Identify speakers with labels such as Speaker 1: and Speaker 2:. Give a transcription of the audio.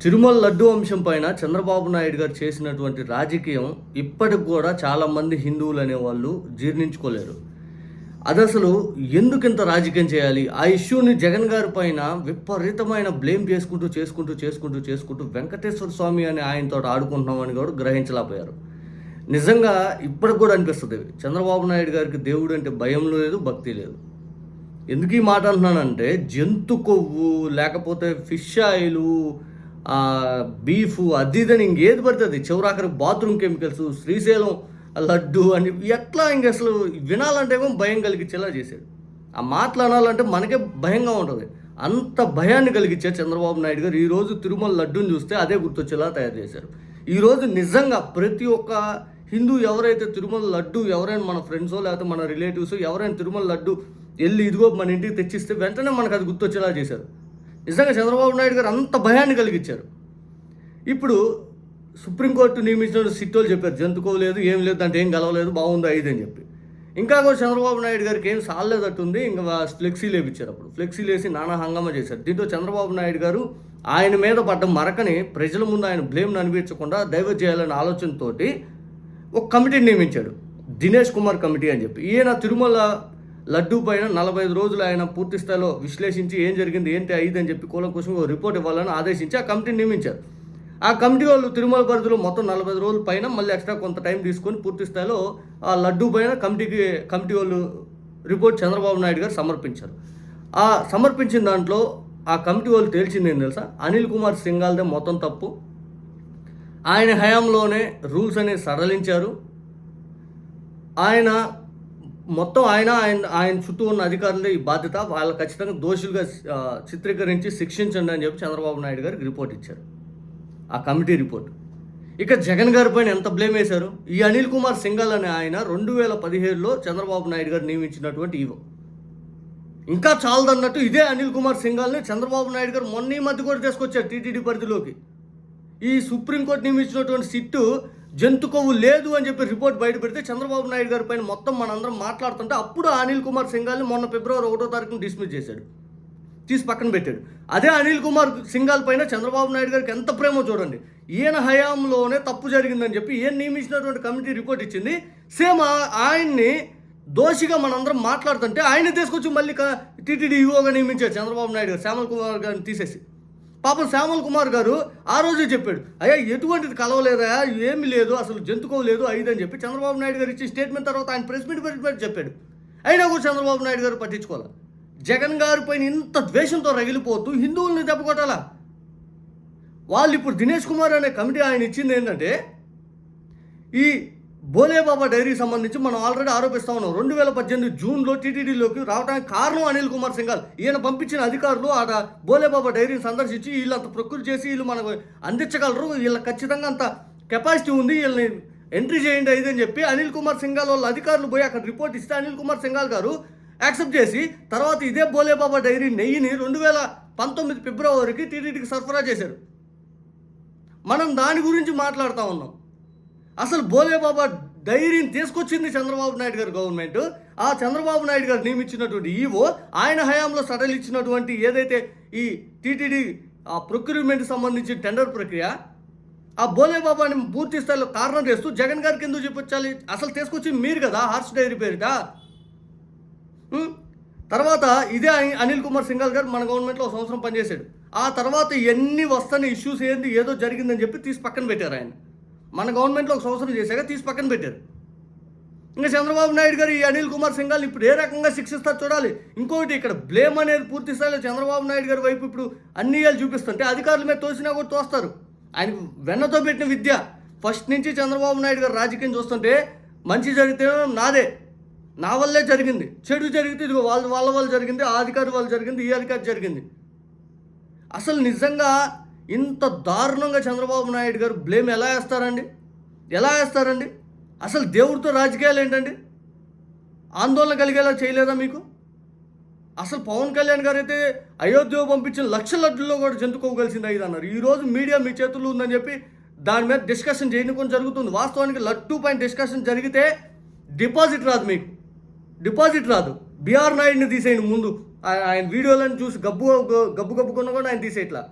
Speaker 1: తిరుమల లడ్డు అంశం పైన చంద్రబాబు నాయుడు గారు చేసినటువంటి రాజకీయం ఇప్పటికి కూడా చాలామంది హిందువులు అనేవాళ్ళు జీర్ణించుకోలేరు. అది అసలు ఎందుకింత రాజకీయం చేయాలి? ఆ ఇష్యూని జగన్ గారి పైన విపరీతమైన బ్లేమ్ చేసుకుంటూ వెంకటేశ్వర స్వామి అని ఆయనతో ఆడుకుంటున్నామని కూడా గ్రహించలేకపోయారు. నిజంగా ఇప్పటికి కూడా అనిపిస్తుంది చంద్రబాబు నాయుడు గారికి దేవుడు అంటే భయం లేదు, భక్తి లేదు. ఎందుకు ఈ మాట అంటున్నానంటే, జంతు కొవ్వు లేకపోతే ఫిష్ ఆయిలు, బీఫ్ అది ఇదని ఇంకేది పడుతుంది, చివరాఖరికి బాత్రూమ్ కెమికల్స్, శ్రీశైలం లడ్డు అని ఎట్లా ఇంక అసలు వినాలంటే ఏమో భయం కలిగించేలా చేశాడు. ఆ మాటలు అనాలంటే మనకే భయంగా ఉంటుంది. అంత భయాన్ని కలిగించారు చంద్రబాబు నాయుడు గారు. ఈరోజు తిరుమల లడ్డూని చూస్తే అదే గుర్తొచ్చేలా తయారు చేశారు. ఈరోజు నిజంగా ప్రతి ఒక్క హిందూ ఎవరైతే తిరుమల లడ్డు ఎవరైనా మన ఫ్రెండ్సో లేకపోతే మన రిలేటివ్స్ ఎవరైనా తిరుమల లడ్డు వెళ్ళి ఇదిగో మన ఇంటికి తెచ్చిస్తే వెంటనే మనకు అది గుర్తొచ్చేలా చేశారు. నిజంగా చంద్రబాబు నాయుడు గారు అంత భయాన్ని కలిగించారు. ఇప్పుడు సుప్రీంకోర్టు నియమించిన సిట్టోలు చెప్పారు జంతుకోవు లేదు, ఏం లేదు, దాంట్లో ఏం గలవలేదు, బాగుంది ఐదు అని చెప్పి. ఇంకా కూడా చంద్రబాబు నాయుడు గారికి ఏం సాలేదట్టుంది, ఇంకా ఫ్లెక్సీలు వేపించారు. అప్పుడు ఫ్లెక్సీలు వేసి నానా హంగామా చేశారు. దీంతో చంద్రబాబు నాయుడు గారు ఆయన మీద పడ్డ మరకని ప్రజల ముందు ఆయన బ్లేమ్ని అనిపించకుండా డైవర్ట్ చేయాలనే ఆలోచనతోటి ఒక కమిటీని నియమించాడు, దినేష్ కుమార్ కమిటీ అని చెప్పి. ఈయన తిరుమల లడ్డూ పైన 45 రోజులు ఆయన పూర్తి స్థాయిలో విశ్లేషించి ఏం జరిగింది ఏంటి ఐదు అని చెప్పి కూలంకోసం రిపోర్ట్ ఇవ్వాలని ఆదేశించి ఆ కమిటీని నియమించారు. ఆ కమిటీ వాళ్ళు తిరుమల పరిధిలో మొత్తం 45 రోజుల పైన మళ్ళీ ఎక్స్ట్రా కొంత టైం తీసుకొని పూర్తి స్థాయిలో ఆ లడ్డూ పైన కమిటీ వాళ్ళు రిపోర్ట్ చంద్రబాబు నాయుడు గారు సమర్పించారు. ఆ సమర్పించిన దాంట్లో ఆ కమిటీ వాళ్ళు తేల్చింది ఏం తెలుసా? అనిల్ కుమార్ సింఘాల్దే మొత్తం తప్పు. ఆయన హయాంలోనే రూల్స్ అనేది సడలించారు. ఆయన చుట్టూ ఉన్న అధికారులే ఈ బాధ్యత, వాళ్ళు ఖచ్చితంగా దోషులుగా చిత్రీకరించి శిక్షించండి అని చెప్పి చంద్రబాబు నాయుడు గారికి రిపోర్ట్ ఇచ్చారు, ఆ కమిటీ రిపోర్ట్. ఇక జగన్ గారి పైన ఎంత బ్లేమ్ వేశారు? ఈ అనిల్ కుమార్ సింఘాల్ అనే ఆయన 2017లో చంద్రబాబు నాయుడు గారు నియమించినటువంటి ఈవో. ఇంకా చాలదన్నట్టు ఇదే అనిల్ కుమార్ సింఘాల్ని చంద్రబాబు నాయుడు గారు మొన్న ఈ మధ్య కూడా తీసుకొచ్చారు టీటీడీ పరిధిలోకి. ఈ సుప్రీంకోర్టు నియమించినటువంటి సిట్టు జంతు కొవ్వు లేదు అని చెప్పి రిపోర్ట్ బయట పెడితే చంద్రబాబు నాయుడు గారి పైన మొత్తం మనందరం మాట్లాడుతుంటే అప్పుడు అనిల్ కుమార్ సింఘాల్ని మొన్న ఫిబ్రవరి 1వ తారీఖున డిస్మిస్ చేశాడు, తీసి పక్కన పెట్టాడు. అదే అనిల్ కుమార్ సింఘాల్ పైన చంద్రబాబు నాయుడు గారికి ఎంత ప్రేమో చూడండి. ఈయన హయాంలోనే తప్పు జరిగిందని చెప్పి ఈయన నియమించినటువంటి కమిటీ రిపోర్ట్ ఇచ్చింది. సేమ్ ఆయన్ని దోషిగా మనందరం మాట్లాడుతుంటే ఆయన తీసుకొచ్చి మళ్ళీ టీటీడీ ఈవోగా నియమించారు చంద్రబాబు నాయుడు గారు, శ్యామల్ కుమార్ గారిని తీసేసి. పాపం శ్యామల్ కుమార్ గారు ఆ రోజే చెప్పాడు, అయ్యా ఎటువంటిది కలవలేదా, ఏమీ లేదు, అసలు జంతుకోవు లేదు ఐదు అని చెప్పి చంద్రబాబు నాయుడు గారు ఇచ్చి స్టేట్మెంట్ తర్వాత ఆయన ప్రెస్ మీట్ పెట్టి చెప్పాడు. అయినా కూడా చంద్రబాబు నాయుడు గారు పట్టించుకోవాలి. జగన్ గారి పైన ఇంత ద్వేషంతో రగిలిపోతూ హిందువుల్ని దెబ్బకొట్టాలా? వాళ్ళు ఇప్పుడు దినేష్ కుమార్ అనే కమిటీ ఆయన ఇచ్చింది ఏంటంటే, ఈ బోలేబాబా డైరీకి సంబంధించి మనం ఆల్రెడీ ఆరోపిస్తూ ఉన్నాం. 2018 జూన్లో టీటీడీలోకి రావడానికి కారణం అనిల్ కుమార్ సింఘాల్. ఈయన పంపించిన అధికారులు ఆడ బోలేబాబా డైరీని సందర్శించి వీళ్ళంత ప్రకృతి చేసి వీళ్ళు మనకు అందించగలరు, వీళ్ళకి ఖచ్చితంగా అంత కెపాసిటీ ఉంది, వీళ్ళని ఎంట్రీ చేయండి ఐదు అని చెప్పి అనిల్ కుమార్ సింఘాల్ వాళ్ళ అధికారులు పోయి అక్కడ రిపోర్ట్ ఇస్తే అనిల్ కుమార్ సింఘాల్ గారు యాక్సెప్ట్ చేసి తర్వాత ఇదే బోలేబాబా డైరీ నెయ్యిని 2019 ఫిబ్రవరికి టీటీడీకి సరఫరా చేశారు. మనం దాని గురించి మాట్లాడుతూ ఉన్నాం. అసలు బోలేబాబా డైరీని తీసుకొచ్చింది చంద్రబాబు నాయుడు గారు గవర్నమెంట్. ఆ చంద్రబాబు నాయుడు గారు నియమించినటువంటి ఈవో ఆయన హయాంలో సడలిచ్చినటువంటి ఏదైతే ఈ టీటీడీ ప్రొక్యూర్మెంట్ సంబంధించిన టెండర్ ప్రక్రియ, ఆ బోలేబాబాని పూర్తి స్థాయిలో కారణం చేస్తూ జగన్ గారికి ఎందుకు చూపించాలి? అసలు తీసుకొచ్చింది మీరు కదా హార్స్ డైరీ పేరిట. తర్వాత ఇదే అనిల్ కుమార్ సింఘాల్ గారు మన గవర్నమెంట్లో 1 సంవత్సరం పనిచేశాడు. ఆ తర్వాత ఎన్ని వస్తాయి ఇష్యూస్ ఏంది ఏదో జరిగిందని చెప్పి తీసి పక్కన పెట్టారు. ఆయన మన గవర్నమెంట్లో 1 సంవత్సరం చేశాక తీసి పక్కన పెట్టారు. ఇంకా చంద్రబాబు నాయుడు గారు ఈ అనిల్ కుమార్ సింఘాల్ ఇప్పుడు ఏ రకంగా శిక్షిస్తారు చూడాలి. ఇంకోటి ఇక్కడ బ్లేమ్ అనేది పూర్తి స్థాయిలో చంద్రబాబు నాయుడు గారి వైపు ఇప్పుడు అన్ని ఏళ్ళు చూపిస్తుంటే అధికారుల మీద తోసినా కూడా తోస్తారు. ఆయన వెన్నతో పెట్టిన విద్య. ఫస్ట్ నుంచి చంద్రబాబు నాయుడు గారు రాజకీయం చూస్తుంటే మంచి జరిగితే నాదే, నా వల్లే జరిగింది, చెడు జరిగితే ఇదిగో వాళ్ళ వల్ల జరిగింది, ఆ అధికారి వల్ల జరిగింది, ఈ అధికారి జరిగింది. అసలు నిజంగా ఇంత దారుణంగా చంద్రబాబు నాయుడు గారు బ్లేమ్ ఎలా వేస్తారండి? అసలు దేవుడితో రాజకీయాలు ఏంటండి? ఆందోళన కలిగేలా చేయలేదా మీకు? అసలు పవన్ కళ్యాణ్ గారు అయితే అయోధ్య పంపించిన 1,00,000 లడ్డుల్లో కూడా జంతుకోగలిసింది ఐదు అన్నారు. ఈరోజు మీడియా మీ చేతుల్లో ఉందని చెప్పి దాని మీద డిస్కషన్ చేయడం జరుగుతుంది. వాస్తవానికి లడ్డు పైన డిస్కషన్ జరిగితే డిపాజిట్ రాదు, మీకు డిపాజిట్ రాదు. బిఆర్ నాయుడిని తీసేయండి ముందు, ఆయన వీడియోలను చూసి గబ్బు కొన్న కూడా ఆయన తీసేయట్లా.